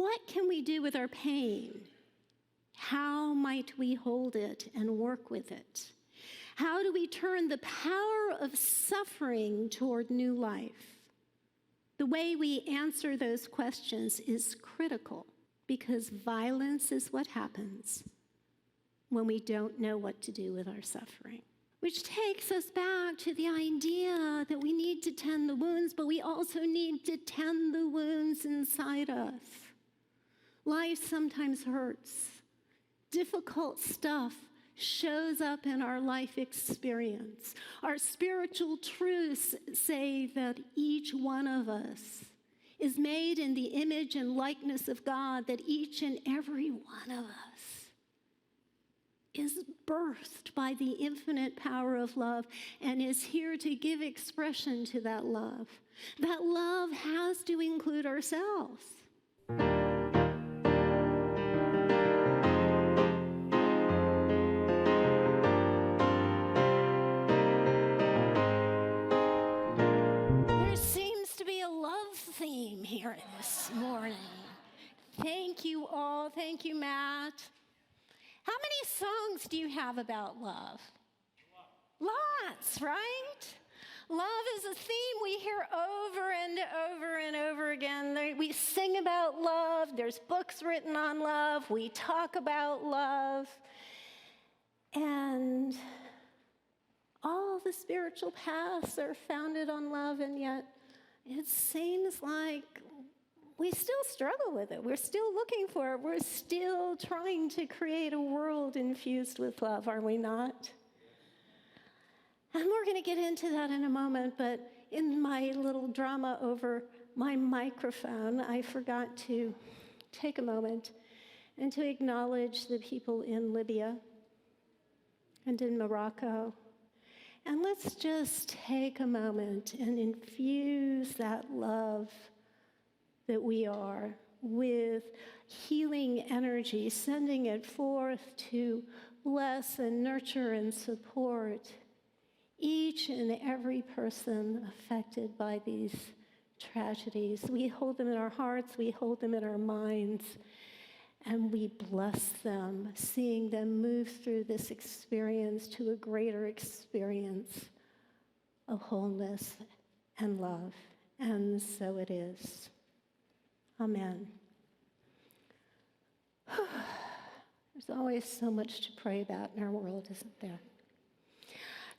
what can we do with our pain? How might we hold it and work with it? How do we turn the power of suffering toward new life? The way we answer those questions is critical, because violence is what happens when we don't know what to do with our suffering. Which takes us back to the idea that we need to tend the wounds, but we also need to tend the wounds inside us. Life sometimes hurts. Difficult stuff shows up in our life experience. Our spiritual truths say that each one of us is made in the image and likeness of God, that each and every one of us is birthed by the infinite power of love and is here to give expression to that love. That love has to include ourselves. There seems to be a love theme here this morning. Thank you all. Thank you, Matt. How many songs do you have about love? Lots, right? Love is a theme we hear over and over and over again. We sing about love. There's books written on love. We talk about love. And all the spiritual paths are founded on love, and yet it seems like we still struggle with it. We're still looking for it. We're still trying to create a world infused with love, are we not? And we're going to get into that in a moment, but in my little drama over my microphone, I forgot to take a moment and to acknowledge the people in Libya and in Morocco. And let's just take a moment and infuse that love that we are with healing energy, sending it forth to bless and nurture and support each and every person affected by these tragedies. We hold them in our hearts, we hold them in our minds, and we bless them, seeing them move through this experience to a greater experience of wholeness and love. And so it is. Amen. There's always so much to pray about in our world, isn't there?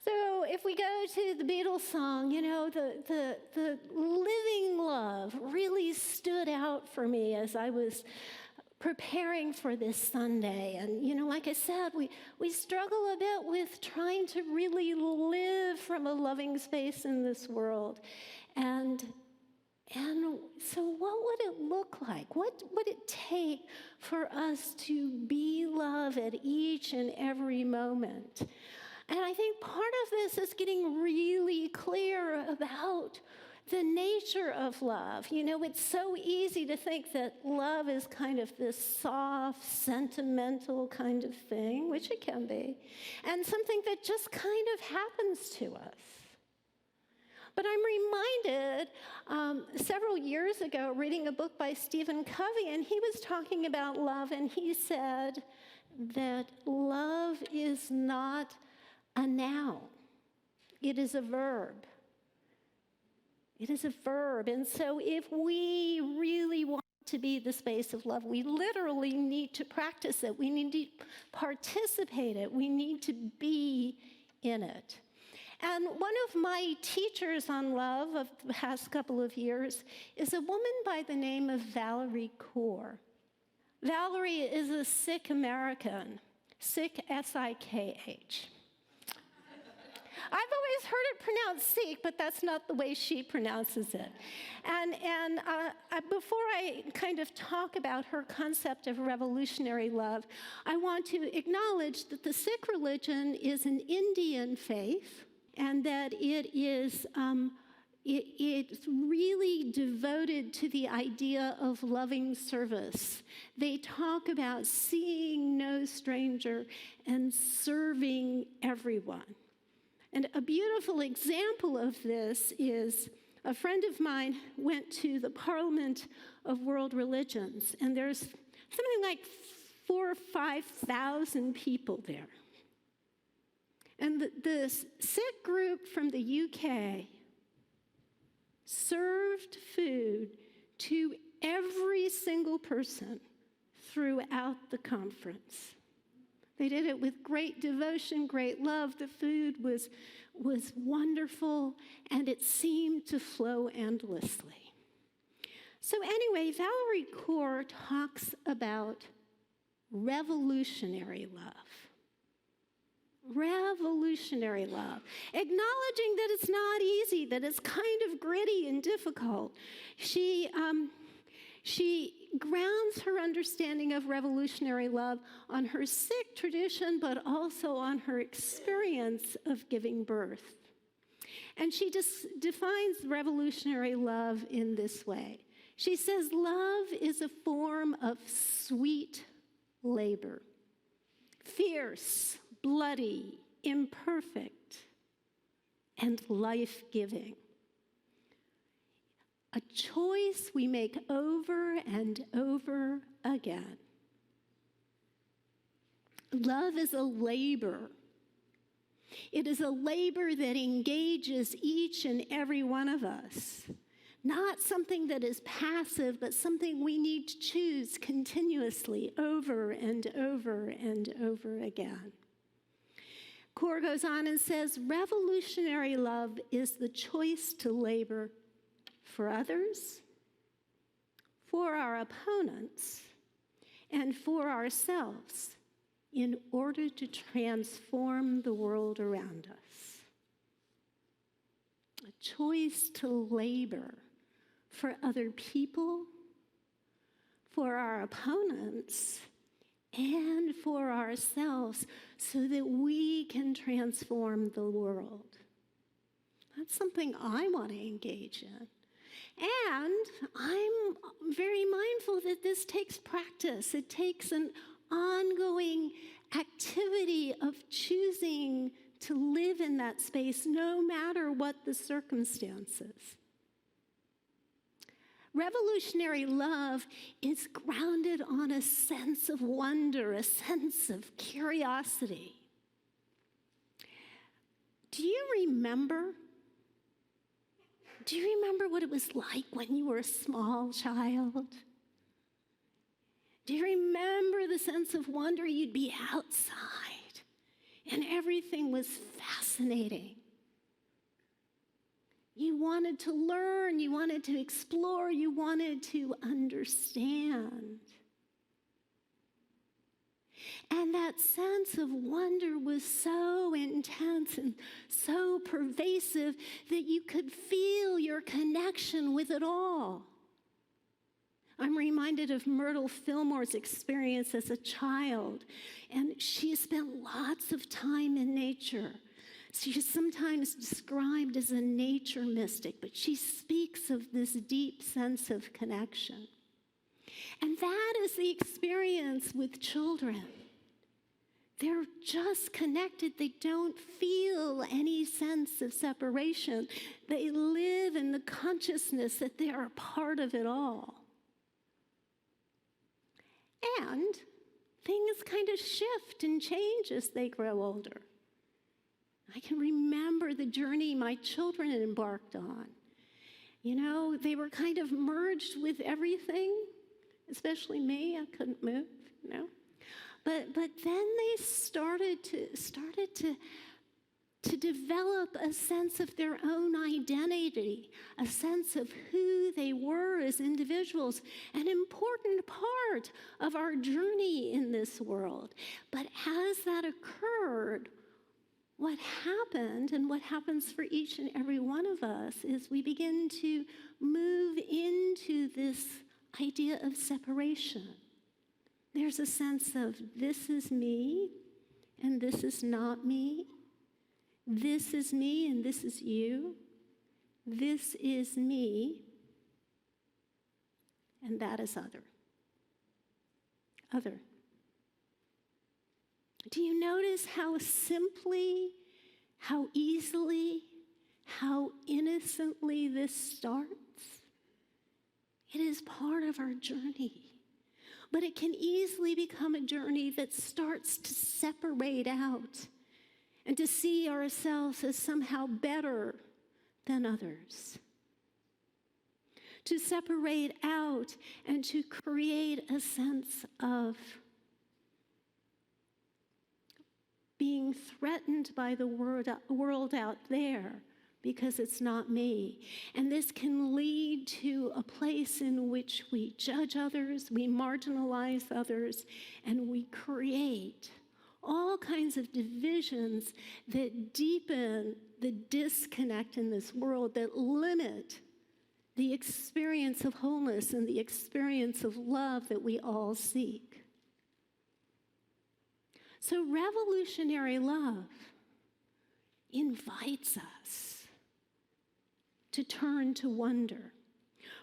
So if we go to the Beatles song, you know, the living love really stood out for me as I was preparing for this Sunday. And, you know, like I said, we struggle a bit with trying to really live from a loving space in this world. And so what would it look like? What would it take for us to be love at each and every moment? And I think part of this is getting really clear about the nature of love. You know, it's so easy to think that love is kind of this soft, sentimental kind of thing, which it can be, and something that just kind of happens to us. But I'm reminded several years ago reading a book by Stephen Covey, and he was talking about love, and he said that love is not a noun. It is a verb. It is a verb. And so if we really want to be the space of love, we literally need to practice it. We need to participate it. We need to be in it. And one of my teachers on love of the past couple of years is a woman by the name of Valerie Kaur. Valerie is a Sikh American, Sikh, S-I-K-H. I've always heard it pronounced Sikh, but that's not the way she pronounces it. And before I kind of talk about her concept of revolutionary love, I want to acknowledge that the Sikh religion is an Indian faith, and that it's really devoted to the idea of loving service. They talk about seeing no stranger and serving everyone. And a beautiful example of this is a friend of mine went to the Parliament of world religions, and there's something like 4,000 or 5,000 people there. And the Sikh group from the UK served food to every single person throughout the conference. They did it with great devotion, great love. The food was wonderful, and it seemed to flow endlessly. So anyway, Valerie Kaur talks about revolutionary love. Revolutionary love. Acknowledging that it's not easy, that it's kind of gritty and difficult. She grounds her understanding of revolutionary love on her Sikh tradition, but also on her experience of giving birth. And she just defines revolutionary love in this way. She says, love is a form of sweet labor, fierce, bloody, imperfect, and life-giving. A choice we make over and over again. Love is a labor. It is a labor that engages each and every one of us. Not something that is passive, but something we need to choose continuously over and over and over again. Kaur goes on and says, revolutionary love is the choice to labor for others, for our opponents, and for ourselves in order to transform the world around us. A choice to labor for other people, for our opponents, and for ourselves so that we can transform the world. That's something I want to engage in. And I'm very mindful that this takes practice. It takes an ongoing activity of choosing to live in that space no matter what the circumstances. Revolutionary love is grounded on a sense of wonder, a sense of curiosity. Do you remember what it was like when you were a small child? Do you remember the sense of wonder? You'd be outside, and everything was fascinating. You wanted to learn, you wanted to explore, you wanted to understand. And that sense of wonder was so intense and so pervasive that you could feel your connection with it all. I'm reminded of Myrtle Fillmore's experience as a child, and she spent lots of time in nature. She's sometimes described as a nature mystic, but she speaks of this deep sense of connection. And that is the experience with children. They're just connected. They don't feel any sense of separation. They live in the consciousness that they are a part of it all. And things kind of shift and change as they grow older. I can remember the journey my children had embarked on. You know, they were kind of merged with everything, especially me. I couldn't move, you know. But then they started to develop a sense of their own identity, a sense of who they were as individuals, an important part of our journey in this world. But as that occurred, what happened, and what happens for each and every one of us, is we begin to move into this idea of separation. There's a sense of this is me, and this is not me. This is me, and this is you. This is me, and that is other. Other. Do you notice how simply, how easily, how innocently this starts? It is part of our journey. But it can easily become a journey that starts to separate out and to see ourselves as somehow better than others. To separate out and to create a sense of being threatened by the world out there because it's not me. And this can lead to a place in which we judge others, we marginalize others, and we create all kinds of divisions that deepen the disconnect in this world, that limit the experience of wholeness and the experience of love that we all seek. So revolutionary love invites us to turn to wonder.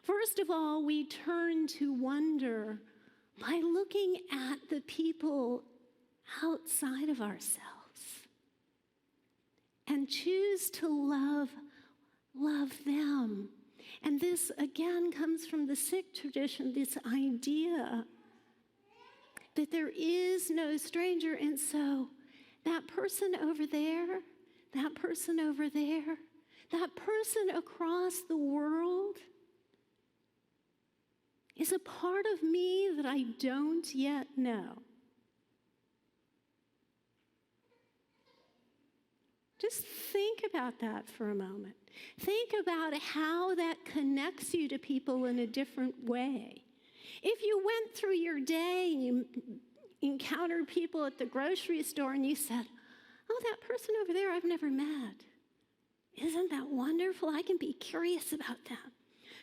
First of all, we turn to wonder by looking at the people outside of ourselves and choose to love them. And this again comes from the Sikh tradition, this idea that there is no stranger. And so that person over there, that person over there, that person across the world is a part of me that I don't yet know. Just think about that for a moment. Think about how that connects you to people in a different way. If you went through your day and you encountered people at the grocery store and you said, oh, that person over there I've never met. Isn't that wonderful? I can be curious about them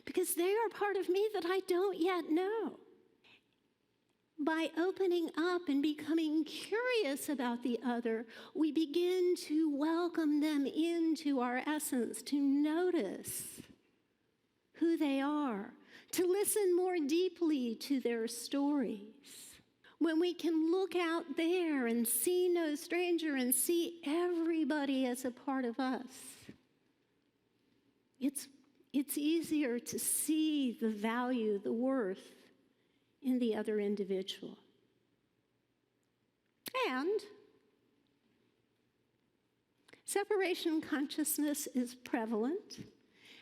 because they are part of me that I don't yet know. By opening up and becoming curious about the other, we begin to welcome them into our essence, to notice who they are, to listen more deeply to their stories. When we can look out there and see no stranger and see everybody as a part of us, it's easier to see the value, the worth in the other individual. And separation consciousness is prevalent,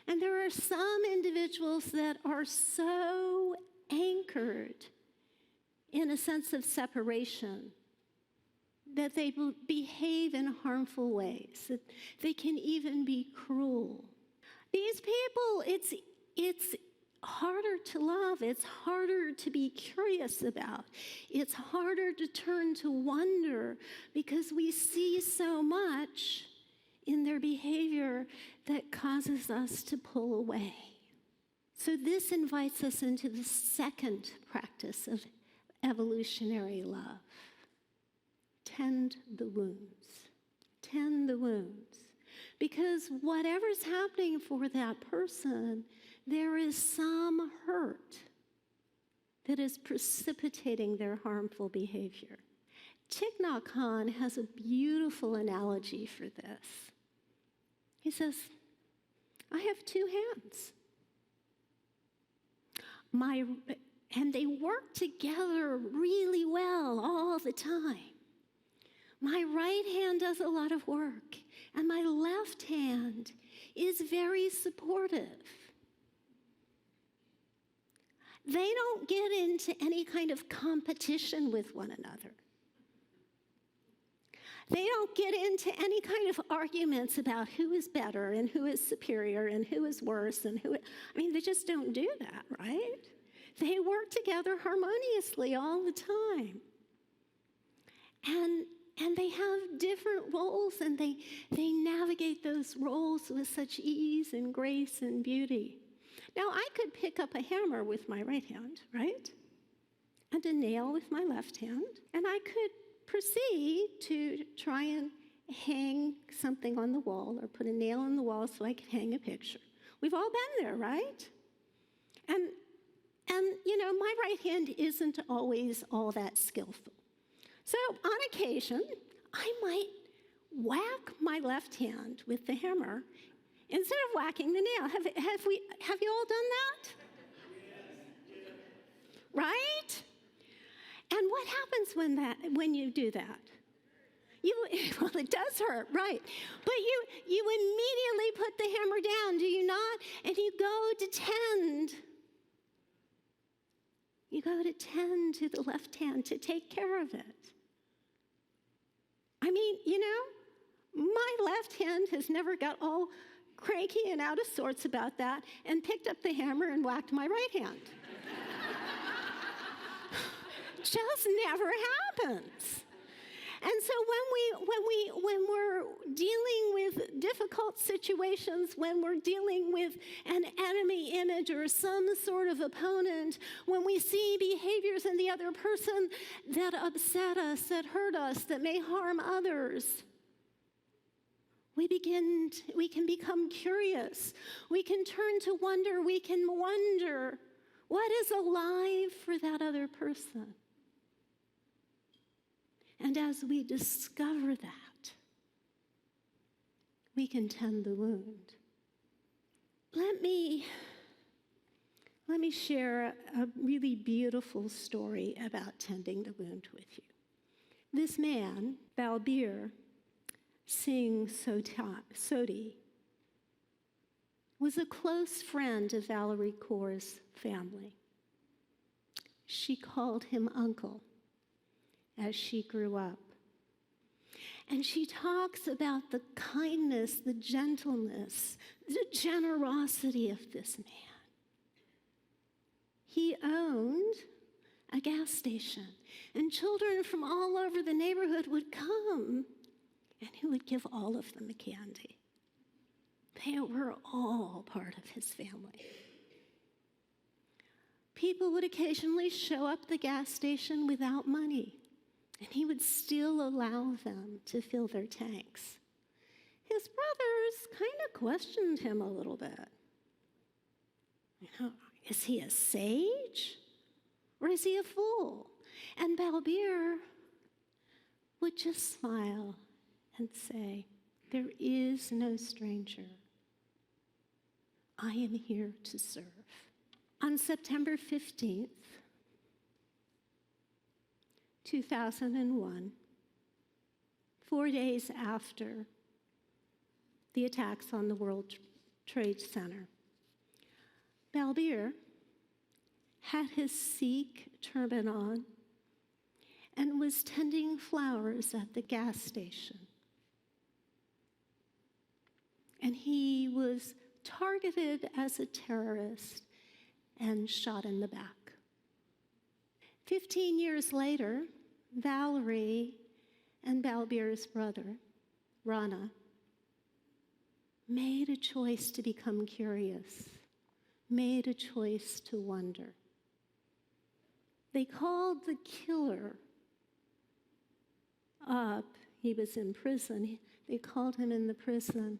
and there are some individuals that are so anchored in a sense of separation that they behave in harmful ways, that they can even be cruel. These people, it's harder to love, it's harder to be curious about, it's harder to turn to wonder because we see so much in their behavior that causes us to pull away. So this invites us into the second practice of evolutionary love. Tend the wounds. Tend the wounds. Because whatever's happening for that person, there is some hurt that is precipitating their harmful behavior. Thich Nhat Hanh has a beautiful analogy for this. He says, I have two hands. And they work together really well all the time. My right hand does a lot of work, and my left hand is very supportive. They don't get into any kind of competition with one another. They don't get into any kind of arguments about who is better and who is superior and who is worse and they just don't do that, right? They work together harmoniously all the time. And they have different roles, and they navigate those roles with such ease and grace and beauty. Now, I could pick up a hammer with my right hand, right? And a nail with my left hand, and I could proceed to try and hang something on the wall or put a nail on the wall so I could hang a picture. We've all been there, right? And my right hand isn't always all that skillful. So on occasion, I might whack my left hand with the hammer instead of whacking the nail. Have you all done that? right? And what happens when you do that? Well, it does hurt, right? But you immediately put the hammer down, do you not? And you go to tend. You go to tend to the left hand to take care of it. I mean, my left hand has never got all cranky and out of sorts about that and picked up the hammer and whacked my right hand. Just never happens. And so when we're dealing with difficult situations, when we're dealing with an enemy image or some sort of opponent, when we see behaviors in the other person that upset us, that hurt us, that may harm others, we can become curious. We can turn to wonder. We can wonder what is alive for that other person. And as we discover that, we can tend the wound. Let me share a really beautiful story about tending the wound with you. This man, Balbir Singh Sodhi, was a close friend of Valerie Kaur's family. She called him uncle as she grew up. And she talks about the kindness, the gentleness, the generosity of this man. He owned a gas station, and children from all over the neighborhood would come, and he would give all of them a candy. They were all part of his family. People would occasionally show up at the gas station without money, and he would still allow them to fill their tanks. His brothers kind of questioned him a little bit. Is he a sage or is he a fool? And Balbir would just smile and say, there is no stranger. I am here to serve. On September 15th, 2001, 4 days after the attacks on the World Trade Center, Balbir had his Sikh turban on and was tending flowers at the gas station. And he was targeted as a terrorist and shot in the back. 15 years later, Valerie and Balbir's brother, Rana, made a choice to become curious, made a choice to wonder. They called the killer up. He was in prison. They called him in the prison.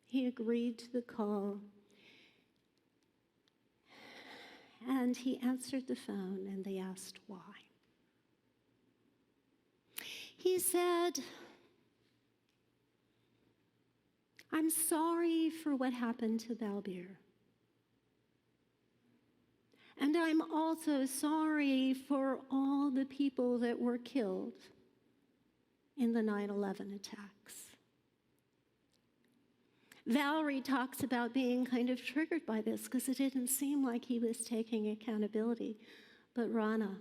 He agreed to the call. And he answered the phone, and they asked why. He said, I'm sorry for what happened to Balbir. And I'm also sorry for all the people that were killed in the 9/11 attacks. Valerie talks about being kind of triggered by this because it didn't seem like he was taking accountability. But Rana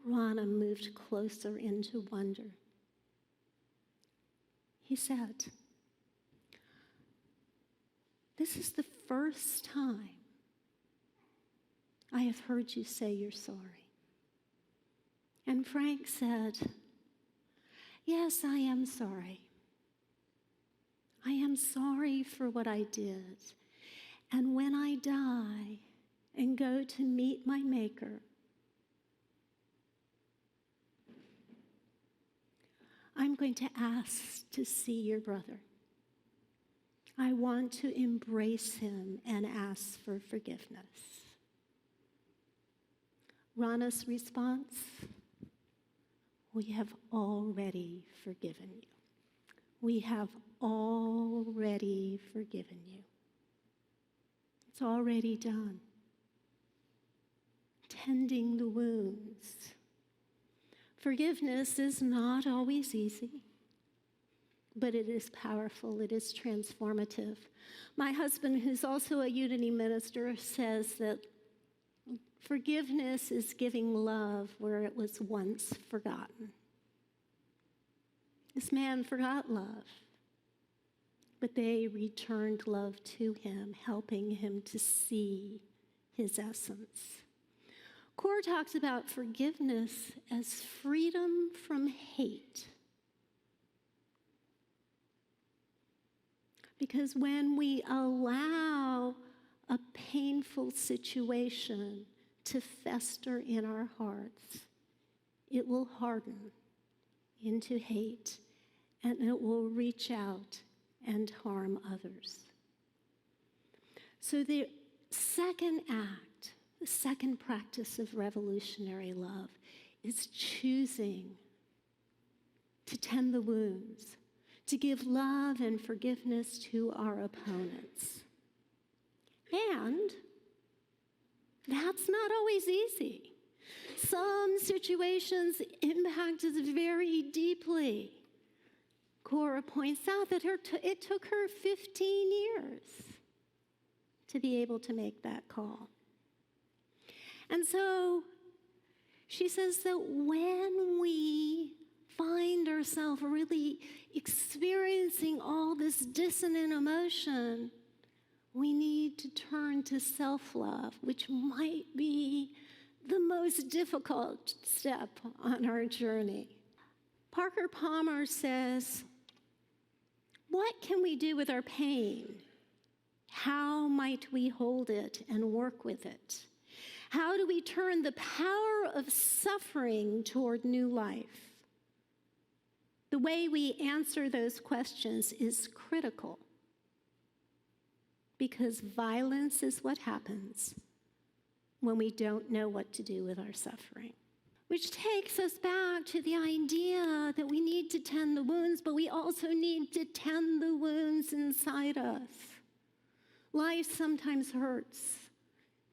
moved closer into wonder. He said, this is the first time I have heard you say you're sorry. And Frank said, yes, I am sorry. I am sorry for what I did. And when I die and go to meet my Maker, I'm going to ask to see your brother. I want to embrace him and ask for forgiveness. Rana's response, we have already forgiven you. We have already forgiven you. It's already done. tending the wounds. Forgiveness is not always easy, but it is powerful. It is transformative. My husband, who's also a Unity minister, says that forgiveness is giving love where it was once forgotten. This man forgot love, but they returned love to him, helping him to see his essence. Kaur talks about forgiveness as freedom from hate. Because when we allow a painful situation to fester in our hearts, it will harden into hate, and it will reach out and harm others. So the second act, the second practice of revolutionary love is choosing to tend the wounds, to give love and forgiveness to our opponents. And that's not always easy. Some situations impact us very deeply. Cora points out that it took her 15 years to be able to make that call. And so she says that when we find ourselves really experiencing all this dissonant emotion, we need to turn to self-love, which might be the most difficult step on our journey. Parker Palmer says, "What can we do with our pain? How might we hold it and work with it? How do we turn the power of suffering toward new life?" The way we answer those questions is critical, because violence is what happens when we don't know what to do with our suffering. Which takes us back to the idea that we need to tend the wounds, but we also need to tend the wounds inside us. Life sometimes hurts.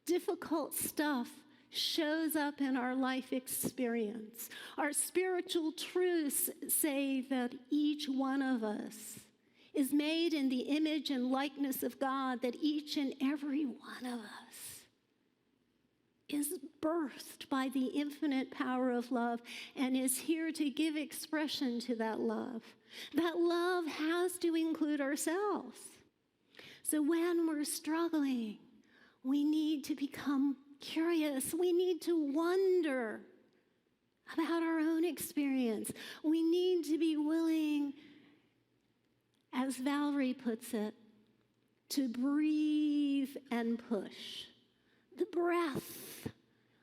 Difficult stuff shows up in our life experience. Our spiritual truths say that each one of us is made in the image and likeness of God, that each and every one of us is birthed by the infinite power of love and is here to give expression to that love. That love has to include ourselves. So when we're struggling, we need to become curious. We need to wonder about our own experience. We need to be willing, as Valerie puts it, to breathe and push. The breath,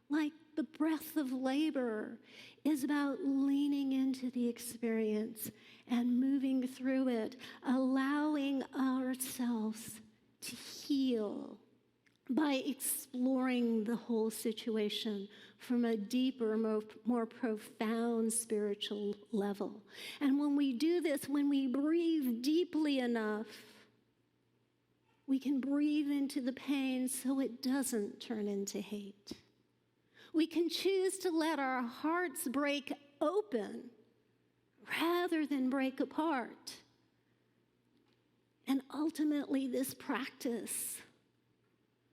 like the breath of labor, is about leaning into the experience and moving through it, allowing ourselves to heal by exploring the whole situation from a deeper, more profound spiritual level. And when we do this, when we breathe deeply enough, we can breathe into the pain so it doesn't turn into hate. We can choose to let our hearts break open rather than break apart. And ultimately, this practice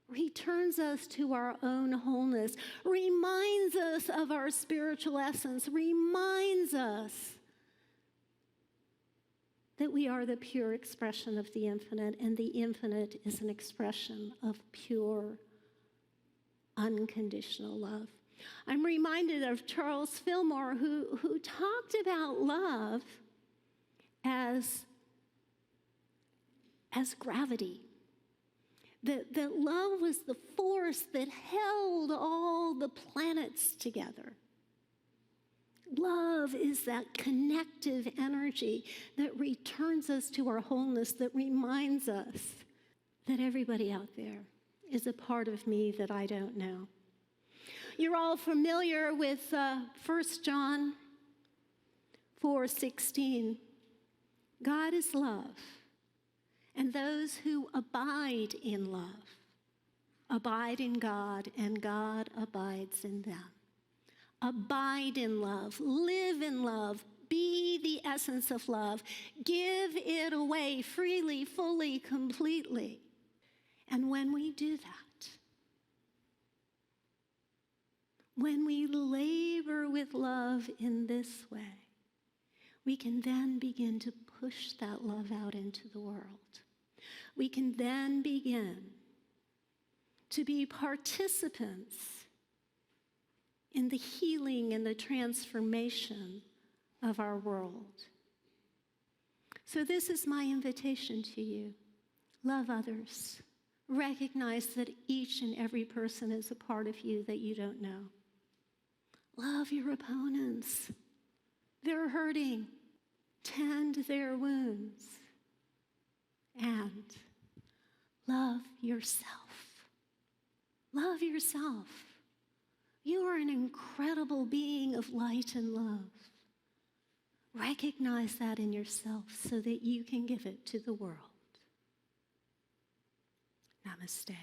returns us to our own wholeness, reminds us of our spiritual essence, reminds us that we are the pure expression of the infinite, and the infinite is an expression of pure, unconditional love. I'm reminded of Charles Fillmore, who talked about love as gravity. That love was the force that held all the planets together. Love is that connective energy that returns us to our wholeness, that reminds us that everybody out there is a part of me that I don't know. You're all familiar with 1 John 4:16. God is love, and those who abide in love abide in God, and God abides in them. Abide in love, live in love, be the essence of love, give it away freely, fully, completely. And when we do that, when we labor with love in this way, we can then begin to push that love out into the world. We can then begin to be participants in the healing and the transformation of our world. So this is my invitation to you. Love others. Recognize that each and every person is a part of you that you don't know. Love your opponents. They're hurting. Tend their wounds. And love yourself. Love yourself. You are an incredible being of light and love. Recognize that in yourself so that you can give it to the world. Namaste.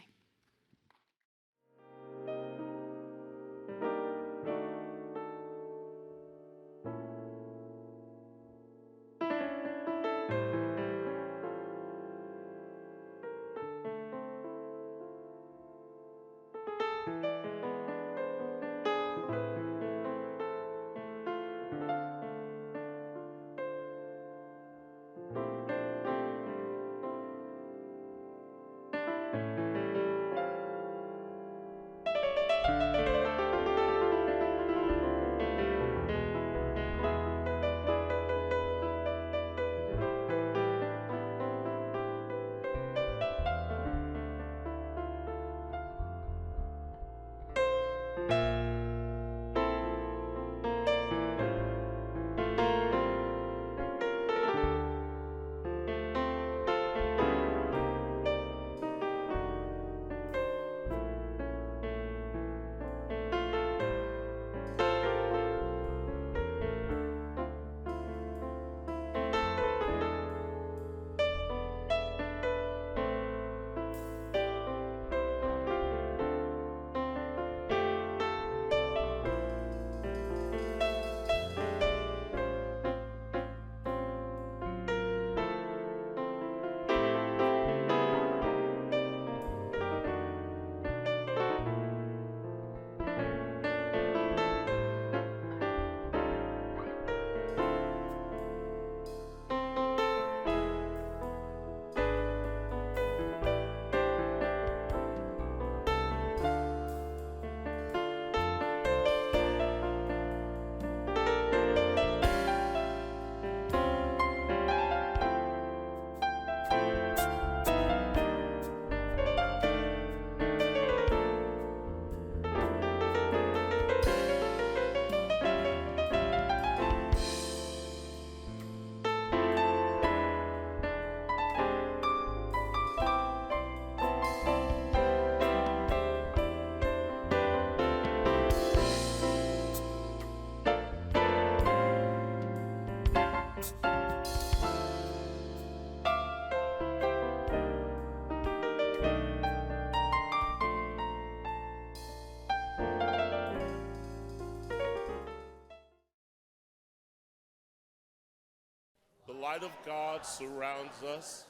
The light of God surrounds us.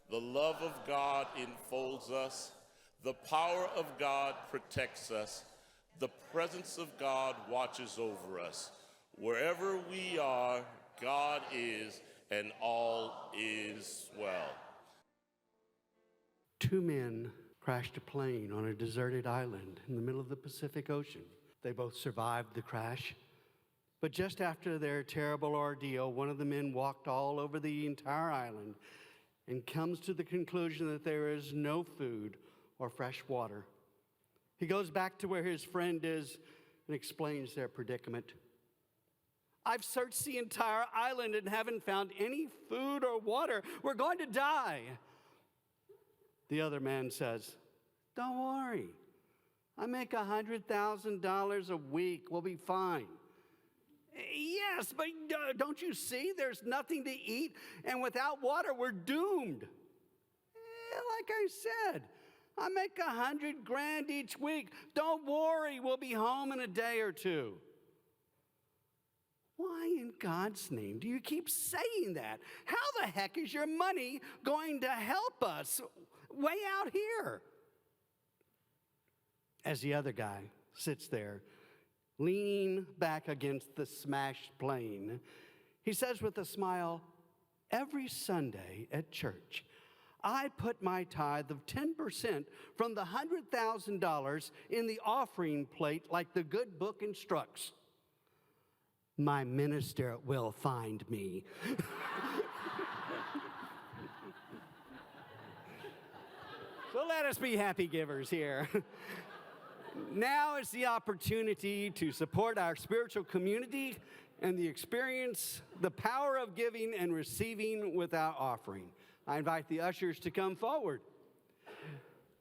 The love of God enfolds us. The power of God protects us. The presence of God watches over us. Wherever we are, God is, and all is well. Two men crashed a plane on a deserted island in the middle of the Pacific Ocean. They both survived the crash. But just after their terrible ordeal, one of the men walked all over the entire island and comes to the conclusion that there is no food or fresh water. He goes back to where his friend is and explains their predicament. I've searched the entire island and haven't found any food or water. We're going to die. The other man says, don't worry. I make $100,000 a week. We'll be fine. Yes, but don't you see? There's nothing to eat, and without water, we're doomed. Like I said, I make $100,000 each week. Don't worry, we'll be home in a day or two. Why in God's name do you keep saying that? How the heck is your money going to help us way out here? As the other guy sits there, leaning back against the smashed plane, he says with a smile, every Sunday at church, I put my tithe of 10% from the $100,000 in the offering plate like the good book instructs. My minister will find me. So let us be happy givers here. Now is the opportunity to support our spiritual community and experience the power of giving and receiving without offering. I invite the ushers to come forward.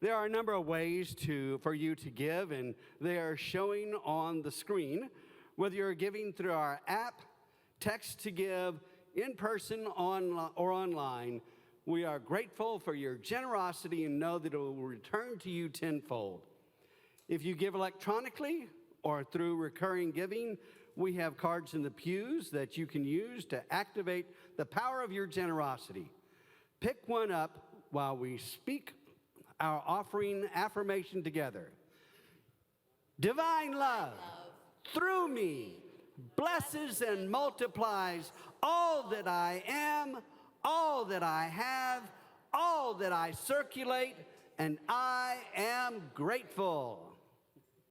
There are a number of ways for you to give, and they are showing on the screen. Whether you're giving through our app, text to give, in person or online, we are grateful for your generosity and know that it will return to you tenfold. If you give electronically or through recurring giving, we have cards in the pews that you can use to activate the power of your generosity. Pick one up while we speak our offering affirmation together. Divine love, through me, blesses and multiplies all that I am, all that I have, all that I circulate, and I am grateful.